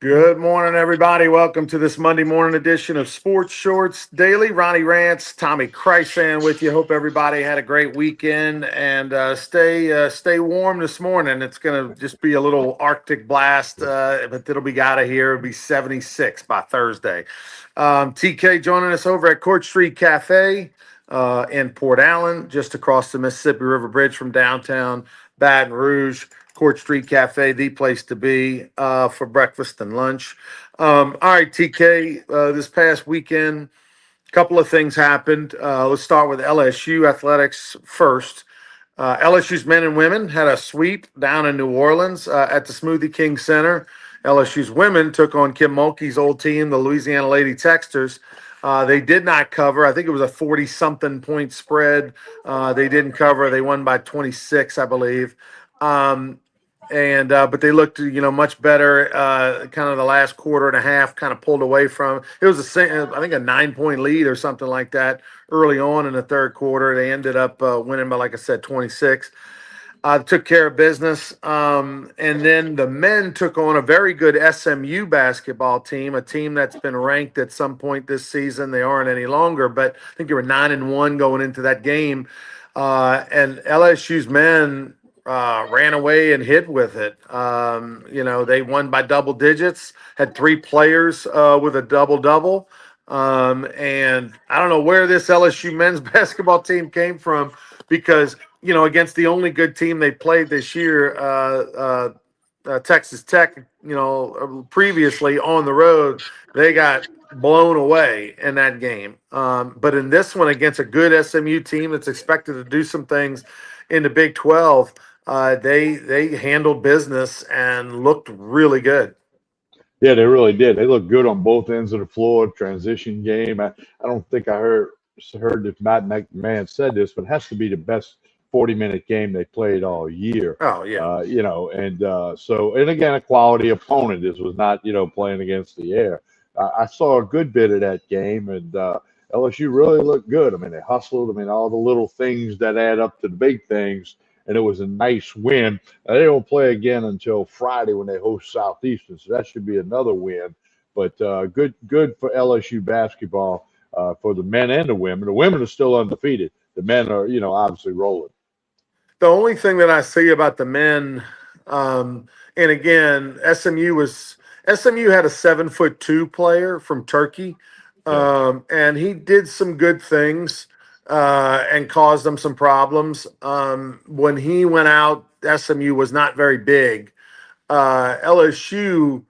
Good morning, everybody. Welcome to this Monday morning edition of Sports Shorts Daily. Ronnie Rantz, Tommy Krysan with you. Hope everybody had a great weekend and stay warm this morning. It's going to just be a little Arctic blast, but it'll be out of here. It'll be 76 by Thursday. TK joining us over at Court Street Cafe in Port Allen, just across the Mississippi River Bridge from downtown Baton Rouge. Court Street Cafe, the place to be for breakfast and lunch. All right, TK, this past weekend, a couple of things happened. Let's start with LSU athletics first. LSU's men and women had a sweep down in New Orleans at the Smoothie King Center. LSU's women took on Kim Mulkey's old team, the Louisiana Lady Texters. They did not cover. I think it was a 40-something point spread. They didn't cover. They won by 26, I believe. But they looked, much better. Kind of the last quarter and a half, kind of pulled away from. It was I think a 9-point lead or something like that early on in the third quarter. They ended up winning by, like I said, 26. Took care of business. And then the men took on a very good SMU basketball team, a team that's been ranked at some point this season. They aren't any longer, but I think they were 9-1 going into that game. And LSU's men ran away and hit with it. They won by double digits, had 3 players with a double-double. And I don't know where this LSU men's basketball team came from because, against the only good team they played this year, Texas Tech, previously on the road, they got blown away in that game. But in this one against a good SMU team that's expected to do some things in the Big 12, they handled business and looked really good. Yeah, they really did. They looked good on both ends of the floor. Transition game. I don't think I heard if Matt McMahon said this, but it has to be the best 40-minute game they played all year. Oh yeah. And again, a quality opponent. This was not playing against the air. I saw a good bit of that game, and LSU really looked good. I mean, they hustled. I mean, all the little things that add up to the big things. And it was a nice win. They don't play again until Friday when they host Southeastern, so that should be another win. But good for LSU basketball for the men and the women. The women are still undefeated. The men are, obviously rolling. The only thing that I see about the men, and again, SMU had a 7'2" player from Turkey, and he did some good things. And caused them some problems. When he went out, SMU was not very big. LSU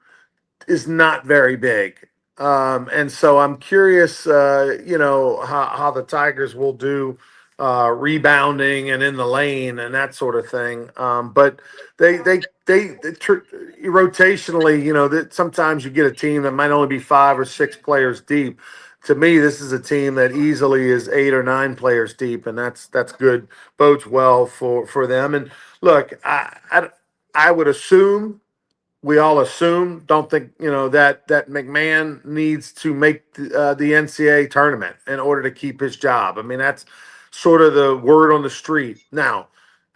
is not very big. And so I'm curious, how the Tigers will do rebounding and in the lane and that sort of thing. But they rotationally, that sometimes you get a team that might only be 5 or 6 players deep. To me, this is a team that easily is 8 or 9 players deep, and that's good. Bodes well for them. And look, I would assume, we all assume, don't think that McMahon needs to make the NCAA tournament in order to keep his job. I mean, that's sort of the word on the street now.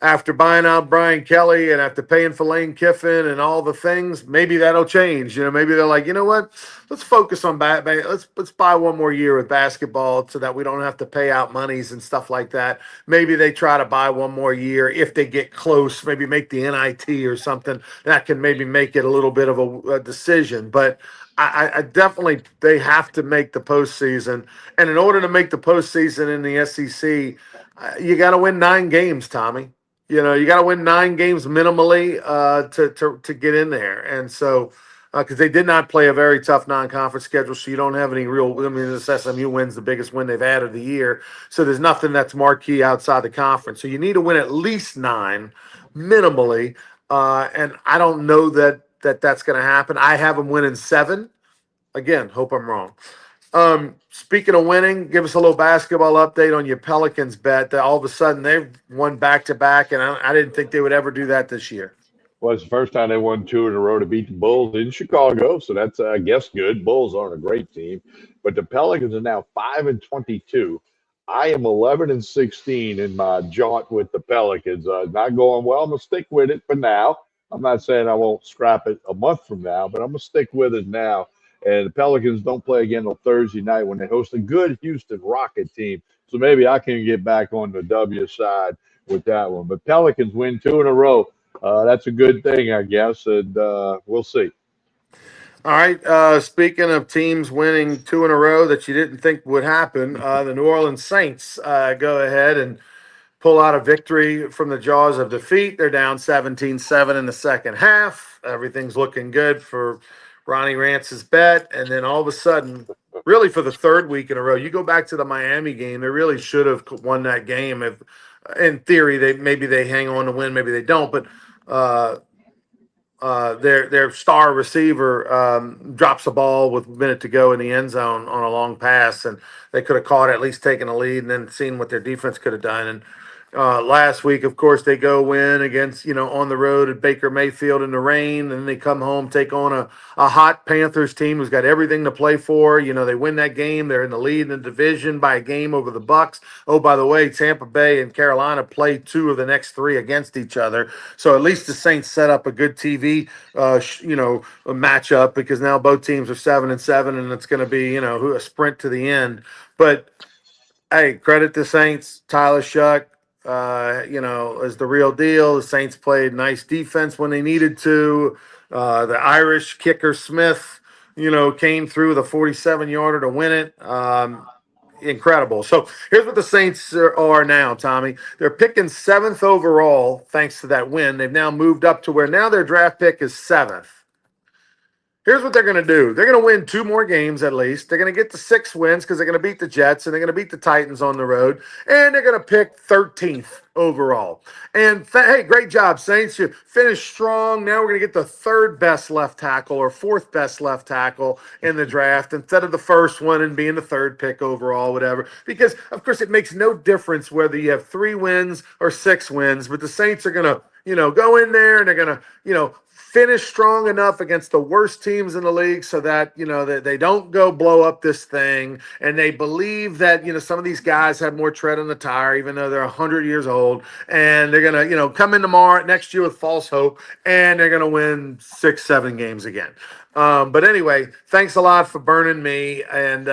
After buying out Brian Kelly and after paying for Lane Kiffin and all the things, maybe that'll change. Maybe they're like, what? Let's focus on let's buy one more year with basketball so that we don't have to pay out monies and stuff like that. Maybe they try to buy one more year if they get close. Maybe make the NIT or something that can maybe make it a little bit of a decision. But I definitely, they have to make the postseason, and in order to make the postseason in the SEC, you got to win 9 games, Tommy. You got to win 9 games minimally to get in there. And so, because they did not play a very tough non-conference schedule, so you don't have any real. I mean, this SMU win's the biggest win they've had of the year, so there's nothing that's marquee outside the conference. So you need to win at least 9 minimally, and I don't know that's going to happen. I have them winning 7. Again, hope I'm wrong. Speaking of winning, give us a little basketball update on your Pelicans bet that all of a sudden they've won back-to-back, and I didn't think they would ever do that this year. Well, it's the first time they won 2 in a row to beat the Bulls in Chicago, so that's, I guess, good. Bulls aren't a great team, but the Pelicans are now 5-22. I am 11-16 in my jaunt with the Pelicans. Not going well. I'm going to stick with it for now. I'm not saying I won't scrap it a month from now, but I'm gonna stick with it now. And the Pelicans don't play again until Thursday night when they host a good Houston Rocket team. So maybe I can get back on the W side with that one. But Pelicans win 2 in a row. That's a good thing, I guess, and we'll see. All right. Speaking of teams winning 2 in a row that you didn't think would happen, the New Orleans Saints go ahead and pull out a victory from the jaws of defeat. They're down 17-7 in the second half. Everything's looking good for Ronnie Rantz's bet. And then all of a sudden, really for the third week in a row, you go back to the Miami game. They really should have won that game. If, in theory, maybe they hang on to win, maybe they don't. But their star receiver drops a ball with a minute to go in the end zone on a long pass, and they could have caught it, at least taken a lead, and then seen what their defense could have done. And last week, of course, they go win against, on the road at Baker Mayfield in the rain, and then they come home, take on a hot Panthers team who's got everything to play for. They win that game. They're in the lead in the division by a game over the Bucks. Oh, by the way, Tampa Bay and Carolina play 2 of the next 3 against each other. So at least the Saints set up a good TV, a matchup, because now both teams are 7-7, and it's going to be, a sprint to the end. But hey, credit the Saints. Tyler Shuck, is the real deal. The Saints played nice defense when they needed to. The Irish kicker Smith, came through the 47-yarder to win it. Incredible. So here's what the Saints are now, Tommy. They're picking 7th overall thanks to that win. They've now moved up to where now their draft pick is 7th. Here's what they're going to do. They're going to win 2 more games at least. They're going to get to 6 wins because they're going to beat the Jets and they're going to beat the Titans on the road. And they're going to pick 13th overall. And hey, great job, Saints. You finished strong. Now we're going to get the 3rd best left tackle or 4th best left tackle in the draft instead of the first one and being the 3rd pick overall, whatever. Because, of course, it makes no difference whether you have 3 wins or 6 wins. But the Saints are going to, go in there and they're going to, finish strong enough against the worst teams in the league so that, that they don't go blow up this thing. And they believe that, some of these guys have more tread on the tire, even though they're 100 years old. And they're going to, come in tomorrow, next year with false hope, and they're going to win 6-7 games again. But anyway, thanks a lot for burning me. And,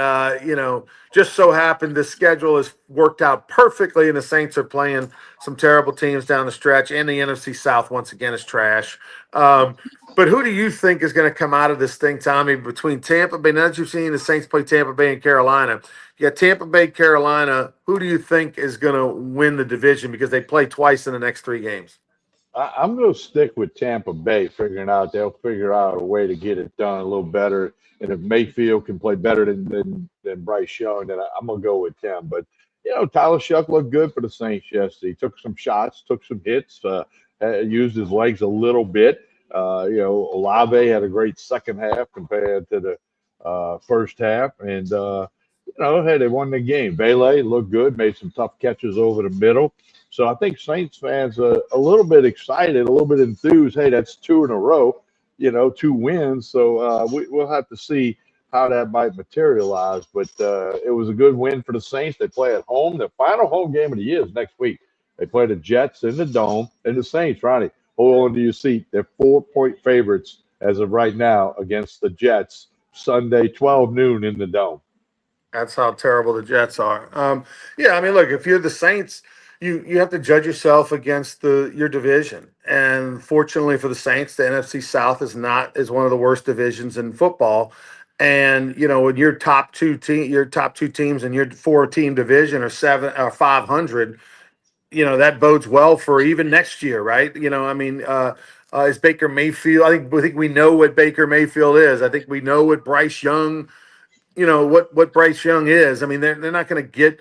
just so happened the schedule has worked out perfectly, and the Saints are playing some terrible teams down the stretch, and the NFC South once again is trash. But who do you think is going to come out of this thing, Tommy, between Tampa Bay? Now that you've seen the Saints play Tampa Bay and Carolina, you got Tampa Bay, Carolina. Who do you think is going to win the division because they play twice in the next 3 games? I'm going to stick with Tampa Bay, figuring out they'll figure out a way to get it done a little better. And if Mayfield can play better than Bryce Young, then I'm going to go with him. But, Tyler Shuck looked good for the Saints yesterday. He took some shots, took some hits, used his legs a little bit. Olave had a great second half compared to the first half. And, hey, they won the game. Bailey looked good, made some tough catches over the middle. So I think Saints fans are a little bit excited, a little bit enthused. Hey, that's 2 in a row, 2 wins. So we'll have to see how that might materialize. But it was a good win for the Saints. They play at home. Their final home game of the year is next week. They play the Jets in the Dome, and the Saints, Ronnie, hold on to your seat. They're 4-point favorites as of right now against the Jets Sunday, 12 noon in the Dome. That's how terrible the Jets are. Look, if you're the Saints, you have to judge yourself against your division. And fortunately for the Saints, the NFC South is one of the worst divisions in football. And when your top two teams in your 4-team division are 500, that bodes well for even next year, right? Is Baker Mayfield? I think we know what Baker Mayfield is. I think we know what Bryce Young, what Bryce Young is. I mean, they're not going to get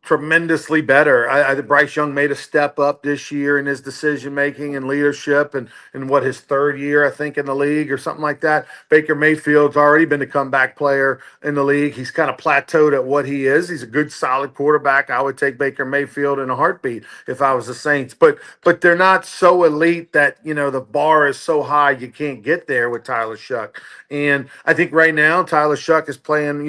tremendously better. I think Bryce Young made a step up this year in his decision making and leadership, and what, his 3rd year, I think, in the league or something like that. Baker Mayfield's already been a comeback player in the league. He's kind of plateaued at what he is. He's a good, solid quarterback. I would take Baker Mayfield in a heartbeat if I was the Saints, but they're not so elite that the bar is so high you can't get there with Tyler Shuck. And I think right now Tyler Shuck is playing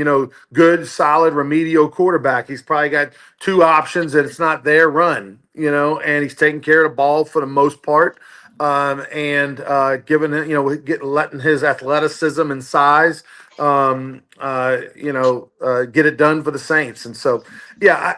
good, solid, remedial quarterback. He's probably got 2 options, and it's not their run, and he's taking care of the ball for the most part. and giving it, letting his athleticism and size, get it done for the Saints. And so, yeah,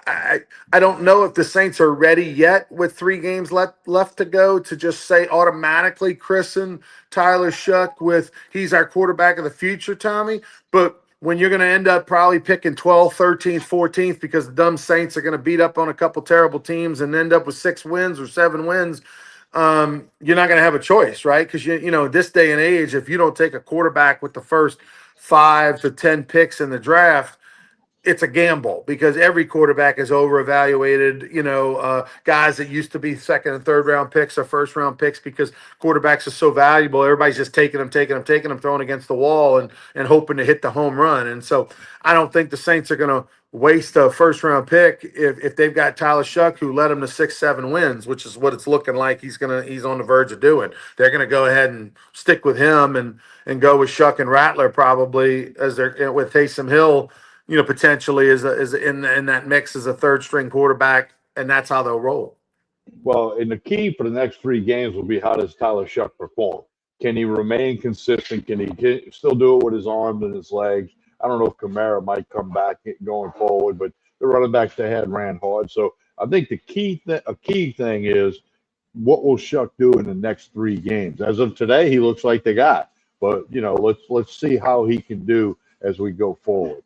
I don't know if the Saints are ready yet with 3 games left to go to just say automatically Krysan, Tyler Shuck with he's our quarterback of the future, Tommy. But when you're going to end up probably picking 12th, 13th, 14th because the dumb Saints are going to beat up on a couple terrible teams and end up with 6 wins or 7 wins, you're not going to have a choice, right? Because this day and age, if you don't take a quarterback with the first 5 to 10 picks in the draft, it's a gamble because every quarterback is over evaluated. Guys that used to be second and third round picks or first round picks because quarterbacks are so valuable. Everybody's just taking them, throwing against the wall and hoping to hit the home run. And so I don't think the Saints are going to waste a first round pick if they've got Tyler Shuck who led them to 6-7 wins, which is what it's looking like he's on the verge of doing. They're going to go ahead and stick with him and go with Shuck and Rattler probably as they're with Taysom Hill, potentially is in that mix as a third string quarterback, and that's how they'll roll. Well, and the key for the next 3 games will be how does Tyler Shuck perform? Can he remain consistent? Can he still do it with his arms and his legs? I don't know if Kamara might come back going forward, but the running backs they had ran hard. So I think a key thing is what will Shuck do in the next 3 games? As of today, he looks like the guy. But let's see how he can do as we go forward.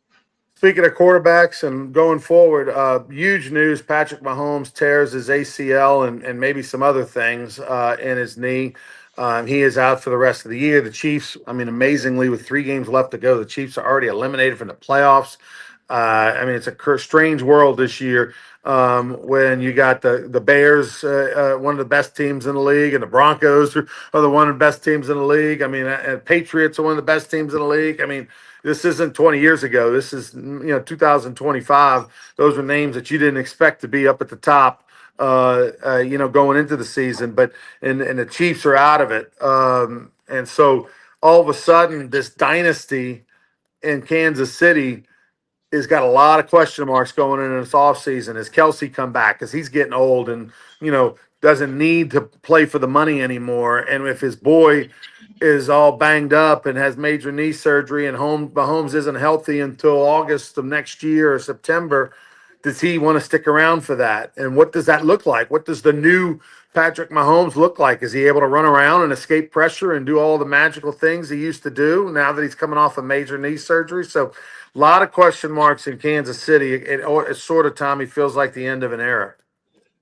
Speaking of quarterbacks and going forward, huge news: Patrick Mahomes tears his ACL and maybe some other things in his knee. He is out for the rest of the year. The Chiefs, amazingly, with 3 games left to go, the Chiefs are already eliminated from the playoffs. It's a strange world this year when you got the Bears, one of the best teams in the league, and the Broncos are one of the best teams in the league. Patriots are one of the best teams in the league. This isn't 20 years ago. This is 2025. Those were names that you didn't expect to be up at the top, going into the season. But and the Chiefs are out of it, and so all of a sudden, this dynasty in Kansas City has got a lot of question marks going into this offseason. Has Kelsey come back? Because he's getting old and, doesn't need to play for the money anymore. And if his boy is all banged up and has major knee surgery and Mahomes isn't healthy until August of next year or September, does he want to stick around for that? And what does that look like? What does the new Patrick Mahomes look like? Is he able to run around and escape pressure and do all the magical things he used to do now that he's coming off a major knee surgery? So a lot of question marks in Kansas City. It sort of, Tommy, feels like the end of an era.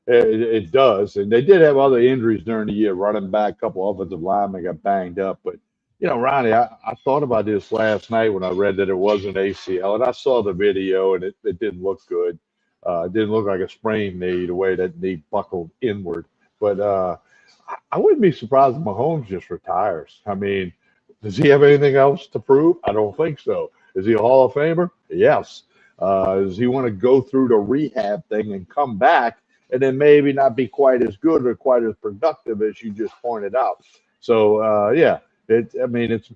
It does. And they did have other injuries during the year. Running back, a couple offensive linemen got banged up. But, Ronnie, I thought about this last night when I read that it was an ACL. And I saw the video, and it didn't look good. It didn't look like a sprained knee, the way that knee buckled inward. But I wouldn't be surprised if Mahomes just retires. Does he have anything else to prove? I don't think so. Is he a Hall of Famer? Yes. Does he want to go through the rehab thing and come back and then maybe not be quite as good or quite as productive as you just pointed out? So, it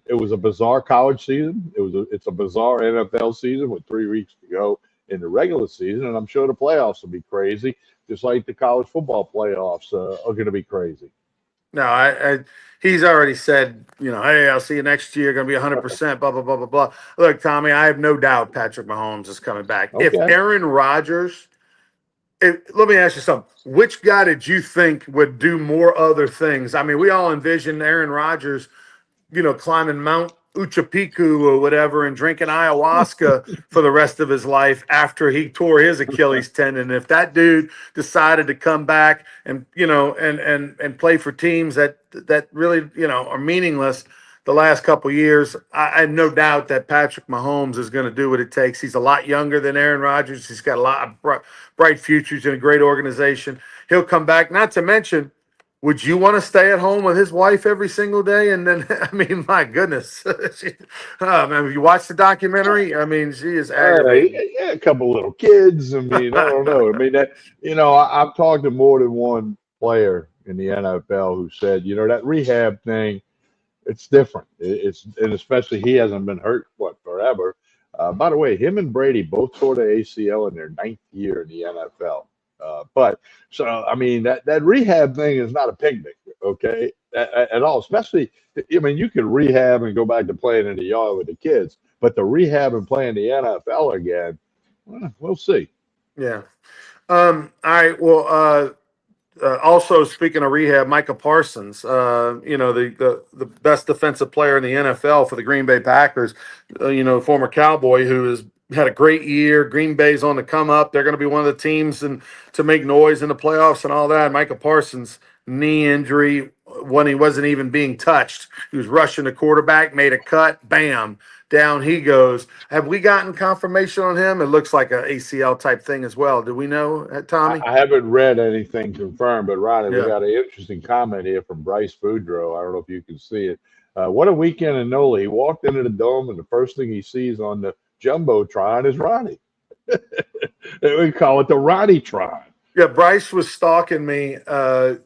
was a bizarre college season. It's a bizarre NFL season with 3 weeks to go in the regular season, and I'm sure the playoffs will be crazy, just like the college football playoffs are going to be crazy. No, he's already said, hey, I'll see you next year. Going to be 100%, blah, blah, blah, blah, blah. Look, Tommy, I have no doubt Patrick Mahomes is coming back. Okay. If Aaron Rodgers, let me ask you something. Which guy did you think would do more other things? We all envisioned Aaron Rodgers, climbing Mount Uchapiku or whatever and drinking ayahuasca for the rest of his life after he tore his Achilles tendon. If that dude decided to come back and and play for teams that really are meaningless the last couple of years, I have no doubt that Patrick Mahomes is going to do what it takes. He's a lot younger than Aaron Rodgers. He's got a lot of bright futures in a great organization. He'll come back. Not to mention, would you want to stay at home with his wife every single day? And then, my goodness. Have you watched the documentary? She is aggravating. Yeah, a couple little kids. I don't know. I've talked to more than one player in the NFL who said, that rehab thing, it's different. And especially he hasn't been hurt, forever. By the way, him and Brady both tore the ACL in their 9th year in the NFL. But so I mean that rehab thing is not a picnic, okay, at all. Especially, I mean, you can rehab and go back to playing in the yard with the kids, but the rehab and playing the NFL again, we'll see. Yeah. All right. Well, also, speaking of rehab, Micah Parsons, the best defensive player in the NFL for the Green Bay Packers, former Cowboy who has had a great year. Green Bay's on the come up. They're going to be one of the teams to make noise in the playoffs and all that. Micah Parsons, knee injury when he wasn't even being touched. He was rushing the quarterback, made a cut, bam, down he goes. Have we gotten confirmation on him? It looks like a ACL type thing as well. Do we know, Tommy? I haven't read anything confirmed, but Ronnie, we Yeah. got an interesting comment here from Bryce Boudreaux. I don't know if you can see it. What a weekend in Nola. He walked into the dome, and the first thing he sees on the Jumbotron is Ronnie. We call it the Ronnie-tron. Yeah, Bryce was stalking me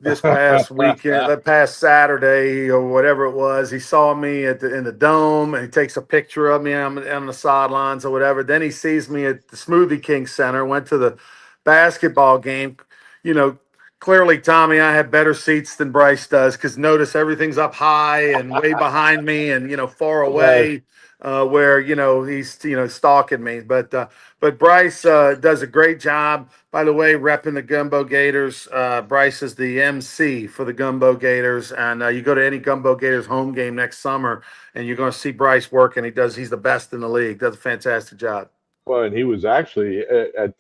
this past weekend, that past Saturday or whatever it was. He saw me in the dome, and he takes a picture of me on the sidelines or whatever. Then he sees me at the Smoothie King Center. Went to the basketball game. You know, clearly, Tommy, I have better seats than Bryce does because notice everything's up high and way behind me, and far away. Where he's stalking me, but Bryce does a great job. By the way, repping the Gumbo Gators. Bryce is the MC for the Gumbo Gators, and you go to any Gumbo Gators home game next summer, and you're going to see Bryce working. He's the best in the league. Does a fantastic job. Well, and he was actually at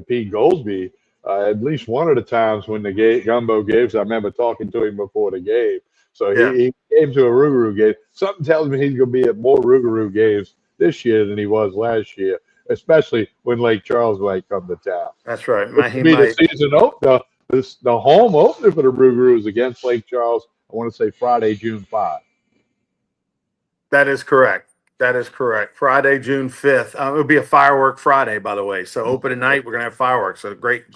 Pete Goolsby at least one of the times when the Gumbo games. I remember talking to him before the game. So Yeah. he came to a Rougarou game. Something tells me he's going to be at more Rougarou games this year than he was last year, especially when Lake Charles might come to town. That's right. He might. The season opener, the home opener for the Rougarous against Lake Charles. I want to say Friday, June 5. That is correct. That is correct. Friday, June 5th. It'll be a firework Friday, by the way. So opening night, we're going to have fireworks. So great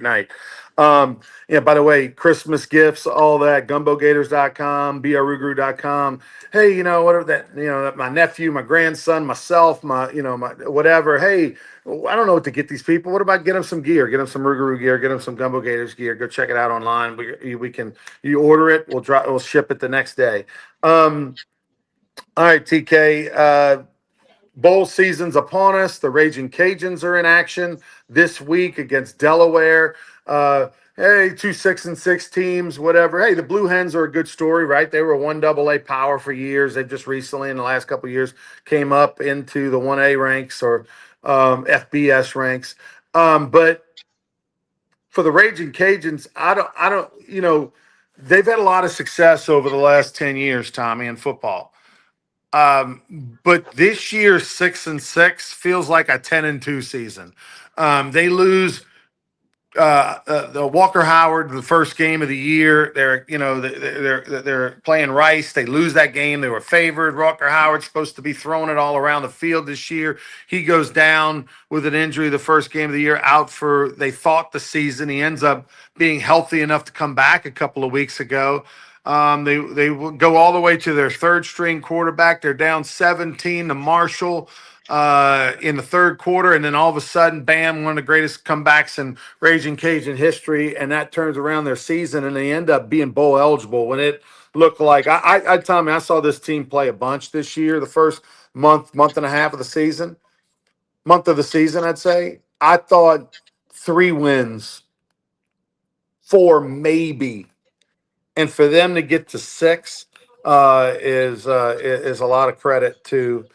night. By the way, Christmas gifts, all that, gumbogators.com, brugru.com. Hey, whatever that, my nephew, my grandson, myself, my whatever. Hey, I don't know what to get these people. What about get them some gear? Get them some Rougarou gear. Get them some Gumbo Gators gear. Go check it out online. You order it. We'll ship it the next day. All right, TK. Bowl season's upon us. The Raging Cajuns are in action this week against Delaware. Hey, 2 6-6 teams, whatever. Hey, the Blue Hens are a good story, right? They were a 1AA power for years. They just recently, in the last couple of years, came up into the 1A ranks or FBS ranks. But for the Raging Cajuns, I don't. They've had a lot of success over the last 10 years, Tommy, in football. But this year, 6-6 feels like a 10-2 season. They lose the Walker Howard, the first game of the year. They're playing Rice. They lose that game. They were favored. Walker Howard's supposed to be throwing it all around the field this year. He goes down with an injury the first game of the year, out for they thought the season. He ends up being healthy enough to come back a couple of weeks ago. They will go all the way to their third string quarterback. They're down 17 to Marshall in the third quarter, and then all of a sudden, bam, one of the greatest comebacks in Raging Cajun history, and that turns around their season, and they end up being bowl eligible when it looked like Tommy, I saw this team play a bunch this year, the first month and a half of the season. Month of the season, I'd say. I thought 3 wins, 4 maybe. And for them to get to 6 is a lot of credit to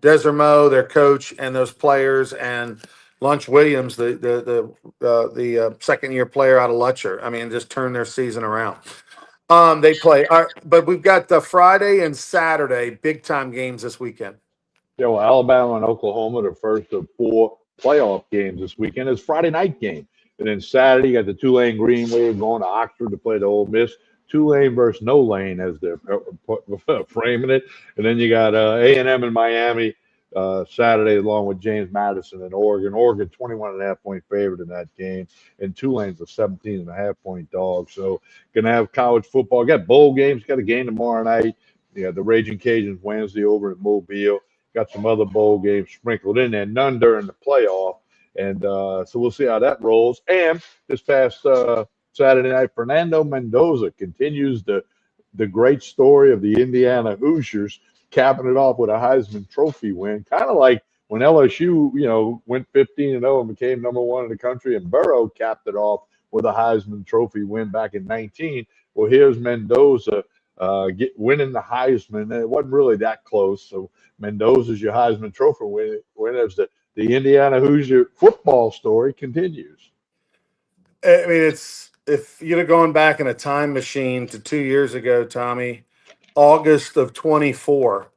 Desermo, their coach, and those players, and Lunch Williams, the second year player out of Lutcher. I mean, just turned their season around. They play, but we've got the Friday and Saturday big time games this weekend. Yeah, well, Alabama and Oklahoma, the first of 4 playoff games this weekend. It's Friday night game. And then Saturday, you got the Tulane Green Wave going to Oxford to play the Ole Miss. Tulane versus No Lane, as they're framing it. And then you got A&M in Miami Saturday, along with James Madison and Oregon. Oregon, 21.5-point favorite in that game. And Tulane's a 17.5-point dog. So going to have college football. Got bowl games. Got a game tomorrow night. You got the Raging Cajuns Wednesday over in Mobile. Got some other bowl games sprinkled in there. None during the playoff. And so we'll see how that rolls. And this past Saturday night, Fernando Mendoza continues the great story of the Indiana Hoosiers, capping it off with a Heisman Trophy win, kind of like when LSU, went 15-0 and became number one in the country, and Burrow capped it off with a Heisman Trophy win back in 19. Well, here's Mendoza winning the Heisman. And it wasn't really that close. So Mendoza's your Heisman Trophy winner. The Indiana Hoosier football story continues. I mean, it's if you'd have gone back in a time machine to 2 years ago, Tommy, August of 24,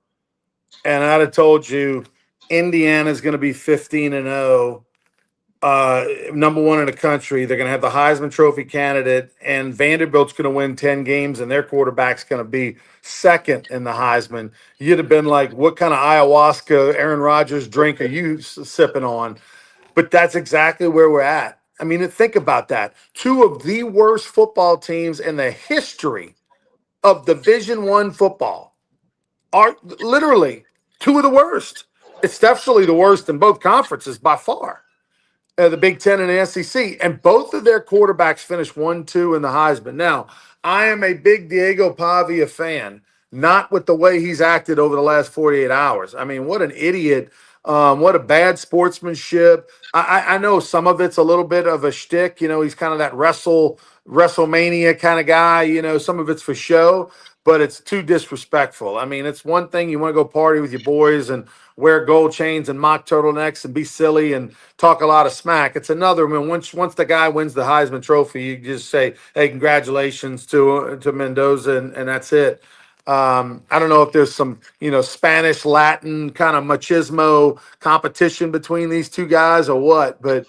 and I'd have told you Indiana's going to be 15-0, number one in the country. They're going to have the Heisman Trophy candidate, and Vanderbilt's going to win 10 games, and their quarterback's going to be second in the Heisman. You'd have been like, what kind of ayahuasca, Aaron Rodgers drink are you sipping on? But that's exactly where we're at. I mean, think about that. Two of the worst football teams in the history of Division I football are literally two of the worst. It's definitely the worst in both conferences by far. The Big Ten and the SEC, and both of their quarterbacks finished 1-2 in the Heisman. Now, I am a big Diego Pavia fan, not with the way he's acted over the last 48 hours. I mean, what an idiot. What a bad sportsmanship. I know some of it's a little bit of a shtick. He's kind of that WrestleMania kind of guy. Some of it's for show, but it's too disrespectful. I mean, it's one thing you want to go party with your boys and wear gold chains and mock turtlenecks and be silly and talk a lot of smack. It's another. I mean, once the guy wins the Heisman Trophy, you just say, "Hey, congratulations to Mendoza," and that's it. I don't know if there's some, Spanish Latin kind of machismo competition between these two guys or what, but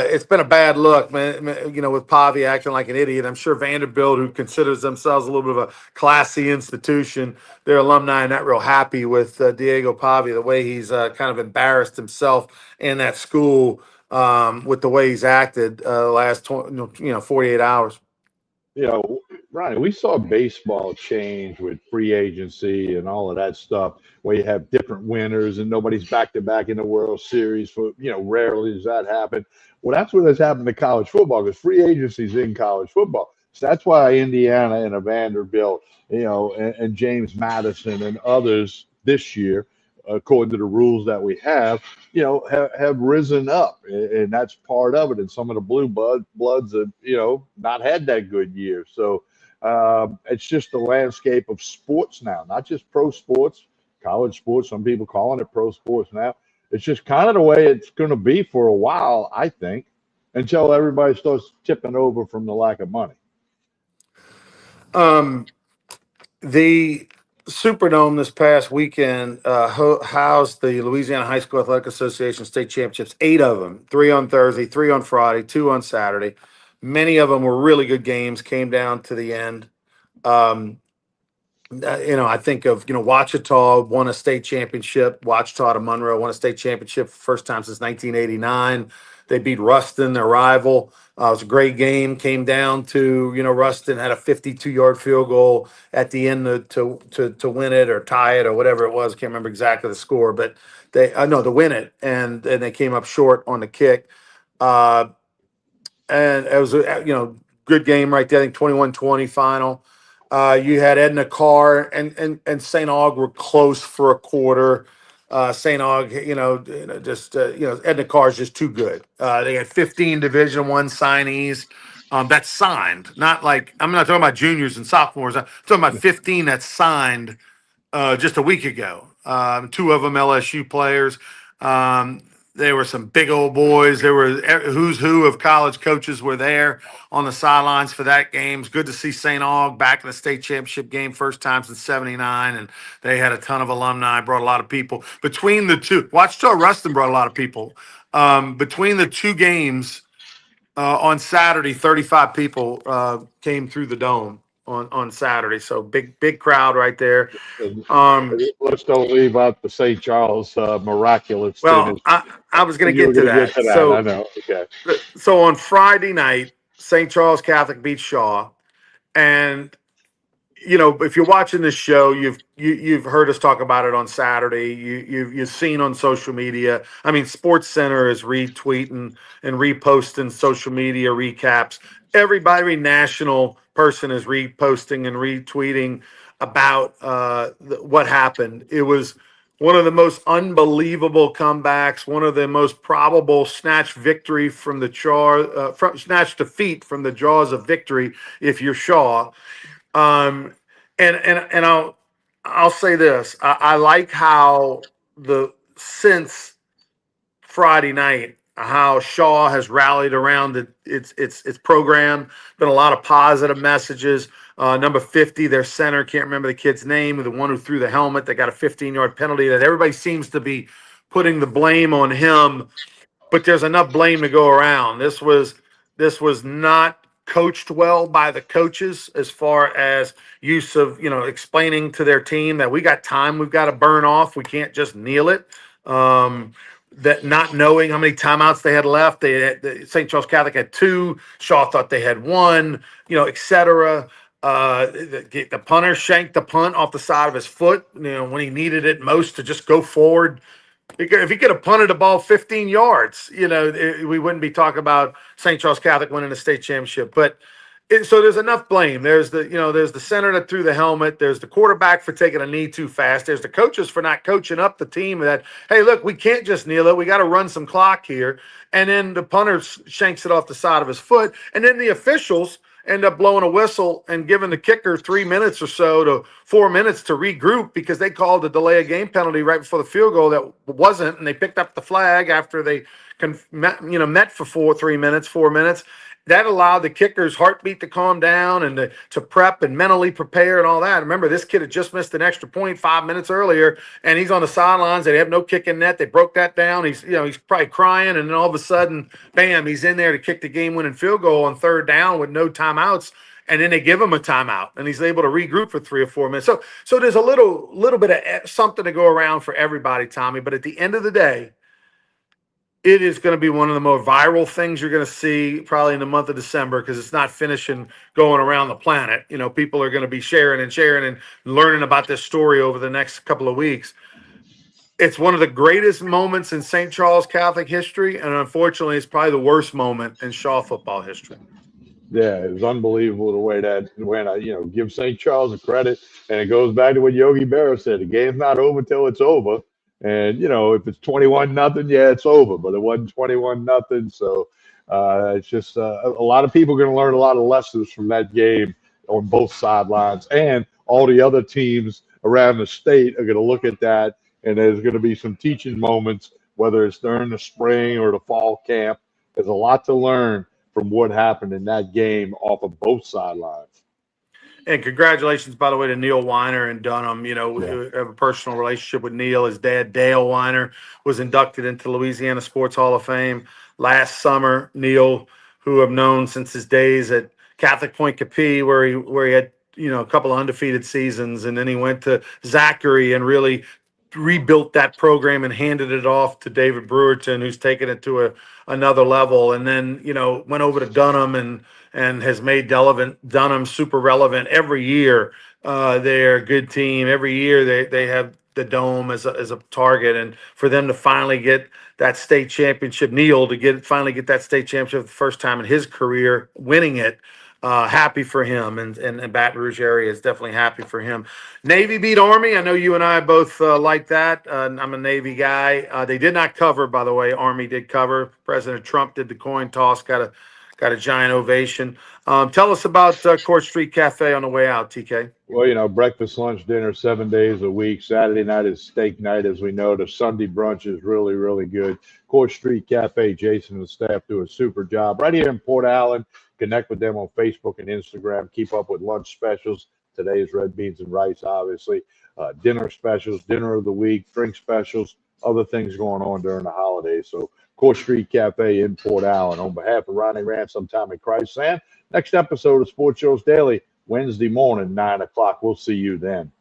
it's been a bad look, man. With Pavi acting like an idiot. I'm sure Vanderbilt, who considers themselves a little bit of a classy institution, their alumni are not real happy with Diego Pavi, the way he's kind of embarrassed himself in that school with the way he's acted the last 48 hours. Ronnie, we saw baseball change with free agency and all of that stuff, where you have different winners and nobody's back to back in the World Series. Rarely does that happen. Well, that's what has happened to college football, because free agency is in college football. So that's why Indiana and a Vanderbilt, and James Madison and others this year, according to the rules that we have risen up, and that's part of it. And some of the bloods have, not had that good year. So it's just the landscape of sports now, not just pro sports, college sports. Some people calling it pro sports now. It's just kind of the way it's going to be for a while, I think, until everybody starts tipping over from the lack of money. The Superdome this past weekend housed the Louisiana High School Athletic Association state championships, 8 of them, 3 on Thursday, 3 on Friday, 2 on Saturday. Many of them were really good games, came down to the end. I think of, Ouachita won a state championship. Ouachita to Monroe won a state championship for the first time since 1989. They beat Ruston, their rival. It was a great game. Came down to, Ruston had a 52-yard field goal at the end to win it or tie it or whatever it was. I can't remember exactly the score, but to win it, and they came up short on the kick. And it was a good game right there. I think 21-20 final. You had Edna Carr and St. Aug were close for a quarter. St. Aug, Edna Carr is just too good. They had 15 Division I signees that signed. Not like, I'm not talking about juniors and sophomores. I'm talking about 15 that signed just a week ago. 2 of them LSU players. There were some big old boys. There were who's who of college coaches were there on the sidelines for that game. It's good to see St. Aug back in the state championship game, first time since '79, and they had a ton of alumni, brought a lot of people. Between the two, Ouachita Ruston brought a lot of people. Between the two games on Saturday, 35 people came through the dome on Saturday. So big crowd right there. Let's don't leave out the St. Charles miraculous. Well, I was going to get to that. So, I know. Okay. So on Friday night, St. Charles Catholic beat Shaw, and if you're watching this show, you've heard us talk about it on Saturday. You've seen on social media. I mean, Sports Center is retweeting and reposting social media recaps. Every national person is reposting and retweeting about what happened. It was one of the most unbelievable comebacks, one of the most probable snatch victory from the snatch defeat from the jaws of victory if you're Shaw. And I'll say this: I like how since Friday night, how Shaw has rallied around its program. Been a lot of positive messages. Number 50, their center, can't remember the kid's name, the one who threw the helmet. They got a 15-yard penalty that everybody seems to be putting the blame on him, but there's enough blame to go around. This was not coached well by the coaches as far as use of explaining to their team that we got time we've got to burn off. We can't just kneel it. That not knowing how many timeouts they had left. St. Charles Catholic had 2. Shaw thought they had 1. Etc. The punter shanked the punt off the side of his foot. When he needed it most to just go forward. If he could have punted the ball 15 yards, we wouldn't be talking about St. Charles Catholic winning the state championship. But so there's enough blame. There's the center that threw the helmet. There's the quarterback for taking a knee too fast. There's the coaches for not coaching up the team that, hey, look, we can't just kneel it. We got to run some clock here. And then the punter shanks it off the side of his foot. And then the officials end up blowing a whistle and giving the kicker 3 minutes or so to 4 minutes to regroup because they called a delay of game penalty right before the field goal that wasn't, and they picked up the flag after they met for 4 minutes. That allowed the kicker's heartbeat to calm down and to prep and mentally prepare and all that. Remember, this kid had just missed an extra point 5 minutes earlier, and he's on the sidelines. They have no kicking net. They broke that down. He's probably crying, and then all of a sudden, bam, he's in there to kick the game-winning field goal on 3rd down with no timeouts. And then they give him a timeout, and he's able to regroup for 3 or 4 minutes. So there's a little bit of something to go around for everybody, Tommy. But at the end of the day, it is going to be one of the more viral things you're going to see probably in the month of December because it's not finishing going around the planet. People are going to be sharing and learning about this story over the next couple of weeks. It's one of the greatest moments in St. Charles Catholic history, and unfortunately, it's probably the worst moment in Shaw football history. Yeah, it was unbelievable the way that went. Give St. Charles a credit, and it goes back to what Yogi Berra said: the game's not over till it's over. And if it's 21-0, yeah, it's over. But it wasn't 21-0, so it's just a lot of people are going to learn a lot of lessons from that game on both sidelines, and all the other teams around the state are going to look at that, and there's going to be some teaching moments, whether it's during the spring or the fall camp. There's a lot to learn from what happened in that game off of both sidelines. And congratulations, by the way, to Neil Weiner and Dunham. We have a personal relationship with Neil. His dad, Dale Weiner, was inducted into Louisiana Sports Hall of Fame last summer. Neil, who I've known since his days at Catholic Point Capee, where he had a couple of undefeated seasons, and then he went to Zachary and really rebuilt that program and handed it off to David Brewerton, who's taken it to another level, and then went over to Dunham and has made Dunham super relevant every year. They're a good team. Every year they have the Dome as a target, and for them to finally get that state championship, Neil to finally get that state championship the first time in his career, winning it. Happy for him, and Baton Rouge area is definitely happy for him. Navy beat Army. I know you and I both like that. I'm a Navy guy. They did not cover, by the way. Army did cover. President Trump did the coin toss. Got a giant ovation. Tell us about Court Street Cafe on the way out, TK. Well, breakfast, lunch, dinner, 7 days a week. Saturday night is steak night, as we know. The Sunday brunch is really, really good. Court Street Cafe, Jason and the staff do a super job right here in Port Allen. Connect with them on Facebook and Instagram. Keep up with lunch specials. Today's red beans and rice, obviously. Dinner specials, dinner of the week, drink specials, other things going on during the holidays. So Court Street Cafe in Port Allen. On behalf of Ronnie Rantz, I'm Tommy Krysan. Next episode of Sports Shows Daily, Wednesday morning, 9 o'clock. We'll see you then.